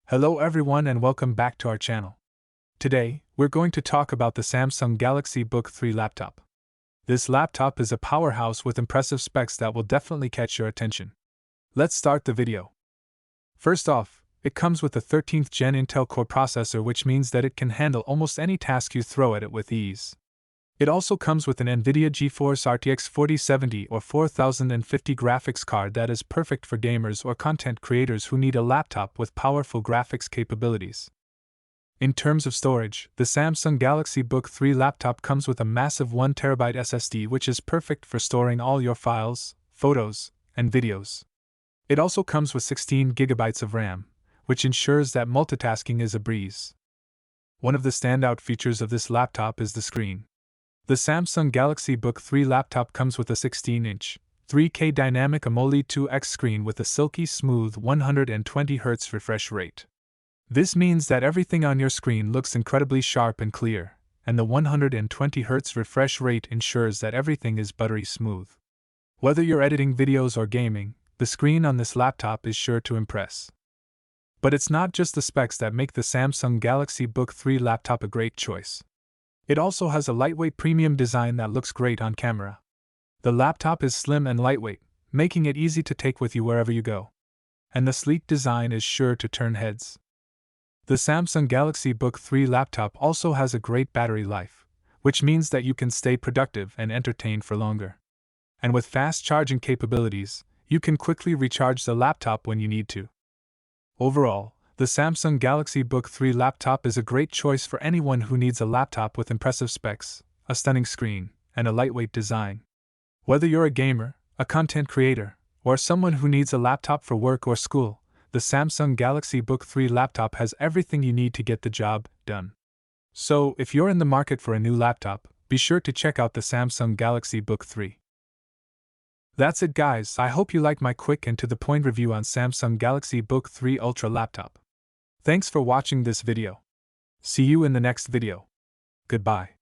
Hello everyone and welcome back to our channel. Today, we're going to talk about the Samsung Galaxy Book 3 laptop. This laptop is a powerhouse with impressive specs that will definitely catch your attention. Let's start the video. First off, it comes with a 13th Gen Intel Core processor, which means that it can handle almost any task you throw at it with ease. It also comes with an NVIDIA GeForce RTX 4070 or 4050 graphics card that is perfect for gamers or content creators who need a laptop with powerful graphics capabilities. In terms of storage, the Samsung Galaxy Book 3 laptop comes with a massive 1 terabyte SSD, which is perfect for storing all your files, photos, and videos. It also comes with 16 gigabytes of RAM, which ensures that multitasking is a breeze. One of the standout features of this laptop is the screen. The Samsung Galaxy Book 3 laptop comes with a 16-inch, 3K dynamic AMOLED 2X screen with a silky smooth 120Hz refresh rate. This means that everything on your screen looks incredibly sharp and clear, and the 120Hz refresh rate ensures that everything is buttery smooth. Whether you're editing videos or gaming, the screen on this laptop is sure to impress. But it's not just the specs that make the Samsung Galaxy Book 3 laptop a great choice. It also has a lightweight premium design that looks great on camera. The laptop is slim and lightweight, making it easy to take with you wherever you go. And the sleek design is sure to turn heads. The Samsung Galaxy Book 3 laptop also has a great battery life, which means that you can stay productive and entertained for longer. And with fast charging capabilities, you can quickly recharge the laptop when you need to. Overall, the Samsung Galaxy Book 3 laptop is a great choice for anyone who needs a laptop with impressive specs, a stunning screen, and a lightweight design. Whether you're a gamer, a content creator, or someone who needs a laptop for work or school, the Samsung Galaxy Book 3 laptop has everything you need to get the job done. So, if you're in the market for a new laptop, be sure to check out the Samsung Galaxy Book 3. That's it, guys. I hope you liked my quick and to the point review on Samsung Galaxy Book 3 Ultra laptop. Thanks for watching this video. See you in the next video. Goodbye.